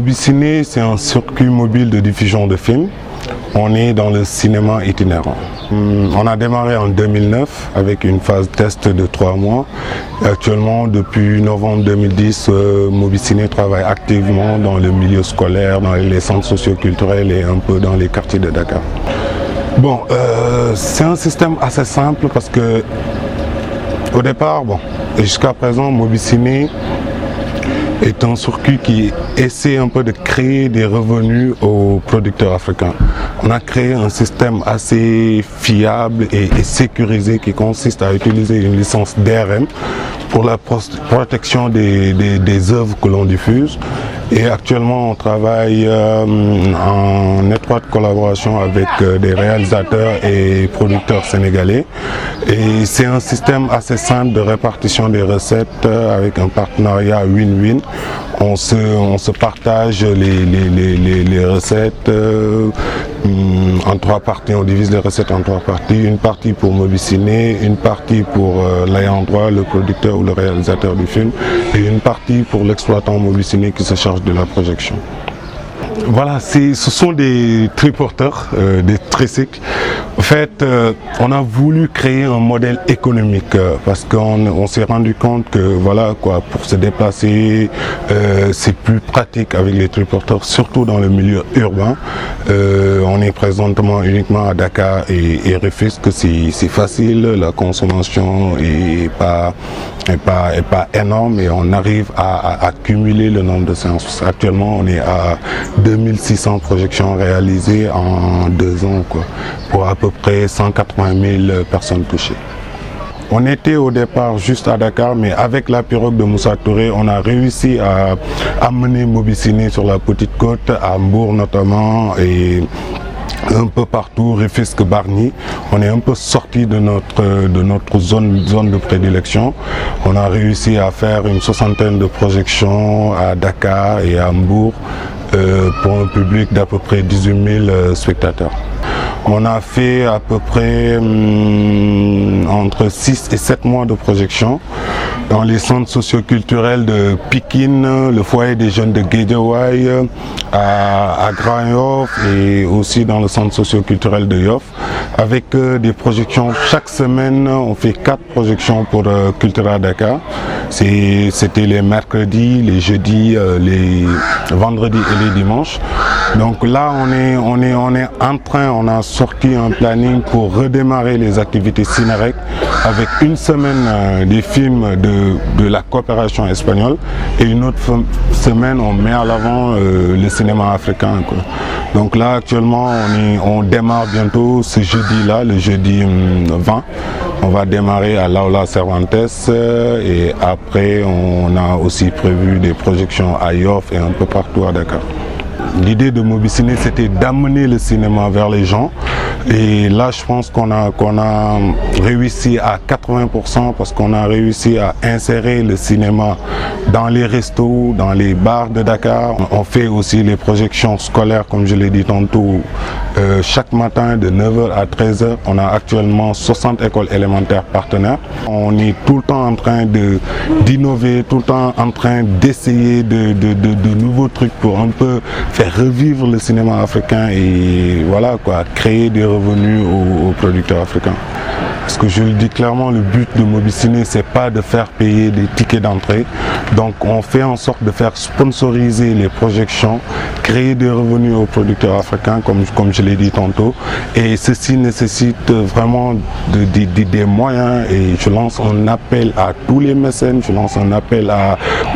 Mobiciné, c'est un circuit mobile de diffusion de films. On est dans le cinéma itinérant. On a démarré en 2009 avec une phase test de 3 mois. Actuellement, depuis novembre 2010, Mobiciné travaille activement dans le milieu scolaire, dans les centres socioculturels et un peu dans les quartiers de Dakar. Bon, c'est un système assez simple parce que au départ, jusqu'à présent, Mobiciné est un circuit qui essaie un peu de créer des revenus aux producteurs africains. On a créé un système assez fiable et sécurisé qui consiste à utiliser une licence DRM pour la protection des œuvres que l'on diffuse. Et actuellement, on travaille en étroite collaboration avec des réalisateurs et producteurs sénégalais. Et c'est un système assez simple de répartition des recettes avec un partenariat win-win. On se partage les recettes en 3 parties. On divise les recettes en 3 parties. Une partie pour Mobiciné, une partie pour l'ayant droit, le producteur ou le réalisateur du film, et une partie pour l'exploitant Mobiciné qui se charge de la projection. Voilà, ce sont des triporteurs, des tricycles. En fait, on a voulu créer un modèle économique parce qu'on s'est rendu compte que voilà quoi, pour se déplacer, c'est plus pratique avec les triporteurs, surtout dans le milieu urbain. On est présentement uniquement à Dakar et Rufisque, c'est facile, la consommation est pas énorme et on arrive à cumuler le nombre de séances. Actuellement, on est à 2600 projections réalisées en 2 ans, quoi, pour à peu près 180 000 personnes touchées. On était au départ juste à Dakar, mais avec la pirogue de Moussa Touré, on a réussi à amener Mobiciné sur la Petite Côte, à Mbour notamment, et un peu partout, Rufisque, Bargny. On est un peu sorti de notre zone de prédilection. On a réussi à faire une 60aine de projections à Dakar et à Mbour pour un public d'à peu près 18 000 spectateurs. On a fait à peu près entre 6 et 7 mois de projection dans les centres socioculturels de Pikine, le foyer des jeunes de Guédiawaye, à Grand Yoff et aussi dans le centre socioculturel de Yoff, avec des projections chaque semaine. On fait 4 projections pour Cultura Dakar. C'était les mercredis, les jeudis, les vendredis et les dimanches. Donc là, on a sorti un planning pour redémarrer les activités Cinérec avec une semaine des films de la coopération espagnole et une autre semaine on met à l'avant le cinéma africain, quoi. Donc là actuellement on démarre bientôt ce jeudi-là, le jeudi 20. On va démarrer à l'Aula Cervantes et après on a aussi prévu des projections à Yoff et un peu partout à Dakar. L'idée de Mobiciné, c'était d'amener le cinéma vers les gens. Et là, je pense qu'on a réussi à 80% parce qu'on a réussi à insérer le cinéma dans les restos, dans les bars de Dakar. On fait aussi les projections scolaires, comme je l'ai dit tantôt, chaque matin de 9h à 13h. On a actuellement 60 écoles élémentaires partenaires. On est tout le temps en train d'innover, tout le temps en train d'essayer de nouveaux trucs pour un peu faire revivre le cinéma africain et voilà quoi, créer des revenus aux producteurs africains. Parce que je le dis clairement, le but de Mobiciné, c'est pas de faire payer des tickets d'entrée. Donc on fait en sorte de faire sponsoriser les projections, créer des revenus aux producteurs africains, comme je l'ai dit tantôt. Et ceci nécessite vraiment des moyens et je lance un appel à tous les mécènes, je lance un appel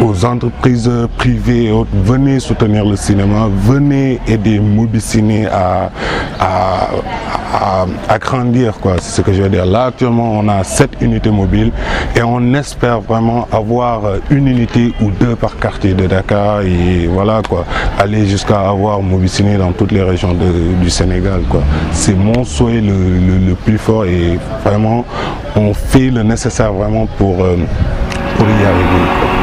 aux entreprises privées et autres. Venez soutenir le cinéma, venez aider Mobiciné à grandir, quoi, c'est ce que je veux dire. Là actuellement on a 7 unités mobiles et on espère vraiment avoir une unité ou 2 par quartier de Dakar et voilà quoi, aller jusqu'à avoir Mobiciné dans toutes les régions du Sénégal, quoi. C'est mon souhait le plus fort et vraiment on fait le nécessaire vraiment pour y arriver, quoi.